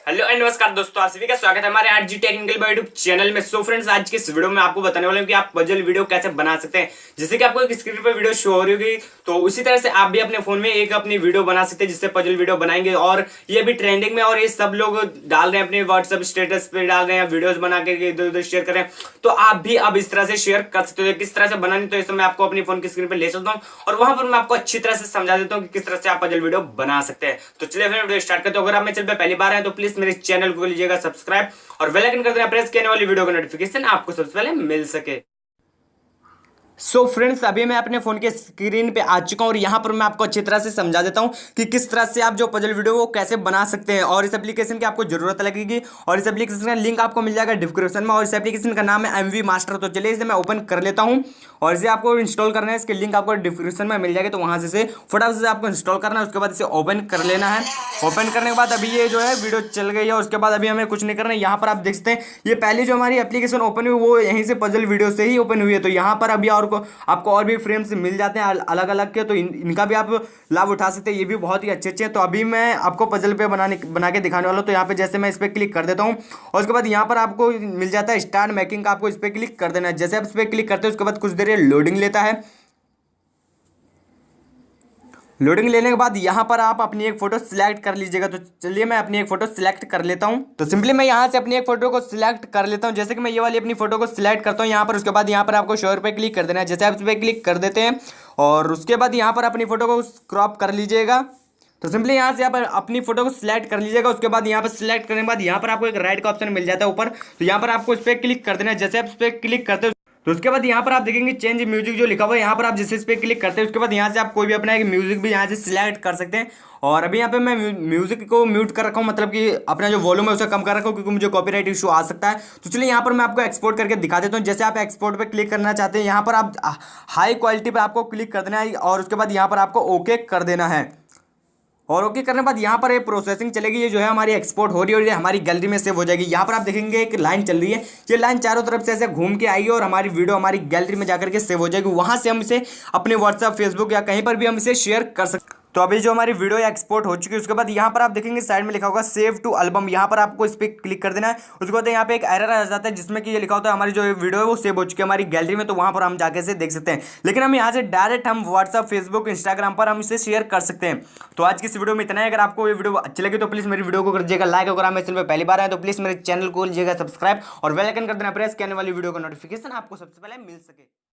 Hello and नमस्कार दोस्तों, आप सभी का स्वागत है हमारे आज जी टेक्निकल बाय यूट्यूब चैनल में। सो फ्रेंड्स, आज के इस वीडियो में आपको बताने वाले हैं कि आप पजल वीडियो कैसे बना सकते हैं। जैसे कि आपको एक स्क्रीन पर वीडियो शो हो रही होगी, तो उसी तरह से आप भी अपने फोन में एक अपनी वीडियो बना सकते हैं जिससे पजल वीडियो बनाएंगे। और ये भी ट्रेंडिंग में और ये सब लोग डाल रहे हैं, अपने व्हाट्सएप स्टेटस पे डाल रहे हैं, वीडियोज बना के इधर उधर शेयर कर रहे हैं। तो आप भी अब इस तरह से शेयर कर सकते हो। किस तरह से बनानी, तो इसे मैं आपको अपनी फोन की स्क्रीन पर ले चलता हूँ और वहां पर मैं आपको अच्छी तरह से समझा देता हूँ कि किस तरह से आप पजल वीडियो बना सकते हैं। तो चलिए फिर वीडियो स्टार्ट करते हैं। अगर आप मेरे चैनल पर पहली बार हैं तो प्लीज मेरे चैनल को लीजिएगा सब्सक्राइब और बेल आइकन कर देना प्रेस, करने वाली वीडियो का नोटिफिकेशन आपको सबसे पहले मिल सके। सो फ्रेंड्स, अभी मैं अपने फोन के स्क्रीन पे आ चुका हूं और यहां पर मैं आपको अच्छी तरह से समझा देता हूं कि किस तरह से आप जो पजल वीडियो वो कैसे बना सकते हैं। और इस एप्लीकेशन की आपको जरूरत लगेगी और इस एप्लीकेशन का लिंक आपको मिल जाएगा डिस्क्रिप्शन में। और इस एप्लीकेशन का नाम है एमवी मास्टर। तो चलिए इसे मैं ओपन कर लेता हूं और इसे आपको इंस्टॉल करना है। इसके लिंक आपको डिस्क्रिप्शन में मिल जाएगा, तो वहां से फटाफट से आपको इंस्टॉल करना है। उसके बाद इसे ओपन कर लेना है। ओपन करने के बाद अभी ये जो है वीडियो चल गई है। उसके बाद अभी हमें कुछ नहीं करना है। यहाँ पर आप देख सकते हैं ये पहली जो हमारी एप्लीकेशन ओपन हुई वो यहीं से पजल वीडियो से ही ओपन हुई है। तो यहाँ पर अभी और आपको और भी फ्रेम्स मिल जाते हैं अलग अलग के, तो इनका भी आप लाभ उठा सकते हैं। ये भी बहुत ही अच्छे अच्छे हैं। तो अभी मैं आपको पजल पे बना के दिखाने वाला हूँ। तो यहाँ पे जैसे मैं इस पर क्लिक कर देता हूँ और उसके बाद यहाँ पर आपको मिल जाता है स्टार्ट मेकिंग का। आपको इस पर क्लिक कर देना है। जैसे आप इस पर क्लिक करते हैं उसके बाद कुछ देर लोडिंग लेता है। लोडिंग लेने के बाद यहाँ पर आप अपनी एक फोटो सिलेक्ट कर लीजिएगा। तो चलिए मैं अपनी एक फोटो सिलेक्ट कर लेता हूँ। तो सिंपली मैं यहाँ से अपनी एक फोटो को सिलेक्ट कर लेता हूँ। जैसे कि मैं ये वाली अपनी फोटो को सिलेक्ट करता हूँ यहाँ पर। उसके बाद यहाँ पर आपको शो पे क्लिक कर देना है। जैसे आप इस पर क्लिक कर देते हैं और उसके बाद यहाँ पर अपनी फोटो को क्रॉप कर लीजिएगा। तो सिंपली यहाँ से आप अपनी फोटो को सिलेक्ट कर लीजिएगा। उसके बाद यहाँ पर सिलेक्ट करने के बाद यहाँ पर आपको एक राइट का ऑप्शन मिल जाता है ऊपर। तो यहाँ पर आपको इस पर क्लिक कर देना है। जैसे आप इस पर क्लिक करते हो तो उसके बाद यहाँ पर आप देखेंगे चेंज म्यूजिक जो लिखा हुआ है। यहाँ पर आप जैसे इस पर क्लिक करते हैं उसके बाद यहाँ से आप कोई भी अपना एक म्यूजिक भी यहाँ से सिलेक्ट कर सकते हैं। और अभी यहाँ पे मैं म्यूजिक को म्यूट कर रखा हूँ, मतलब कि अपना जो वॉल्यूम है उसे कम कर रखा हूँ क्योंकि मुझे कॉपीराइट इशू आ सकता है। तो चलिए यहाँ पर मैं आपको एक्सपोर्ट करके दिखा देता हूँ। जैसे आप एक्सपोर्ट पे क्लिक करना चाहते हैं यहाँ पर आप हाई क्वालिटी पे आपको क्लिक कर देना है और उसके बाद यहाँ पर आपको ओके कर देना है। और ओके करने के बाद यहाँ पर ये प्रोसेसिंग चलेगी। ये जो है हमारी एक्सपोर्ट हो रही है और ये हमारी गैलरी में सेव हो जाएगी। यहाँ पर आप देखेंगे एक लाइन चल रही है। ये लाइन चारों तरफ से ऐसे घूम के आएगी और हमारी वीडियो हमारी गैलरी में जाकर के सेव हो जाएगी। वहां से हम इसे अपने व्हाट्सएप, फेसबुक या कहीं पर भी हम इसे शेयर कर सकते हैं। तो अभी जो हमारी वीडियो एक्सपोर्ट हो चुकी है उसके बाद यहाँ पर आप देखेंगे साइड में लिखा होगा सेव टू एल्बम। यहाँ पर आपको इस पर क्लिक कर देना है। उसके बाद यहाँ पे एक एरर आ जाता है जिसमें कि ये लिखा होता है हमारी जो वीडियो है वो सेव हो चुकी है हमारी गैलरी में। तो वहाँ पर हम जाके से देख सकते हैं। लेकिन हम यहाँ से डायरेक्ट हम व्हाट्सअप, फेसबुक, इंस्टाग्राम पर हम इसे शेयर कर सकते हैं। तो आज की इस वीडियो में इतना है। अगर आपको ये वीडियो अच्छी लगी तो प्लीज़ मेरी वीडियो को कर दीजिएगा लाइक। अगर आप मेरे चैनल पर पहली बार आए तो प्लीज़ मेरे चैनल को लीजिएगा सब्सक्राइब और बेल आइकन कर देना प्रेस, करने वाली वीडियो का नोटिफिकेशन आपको सबसे पहले मिल सके।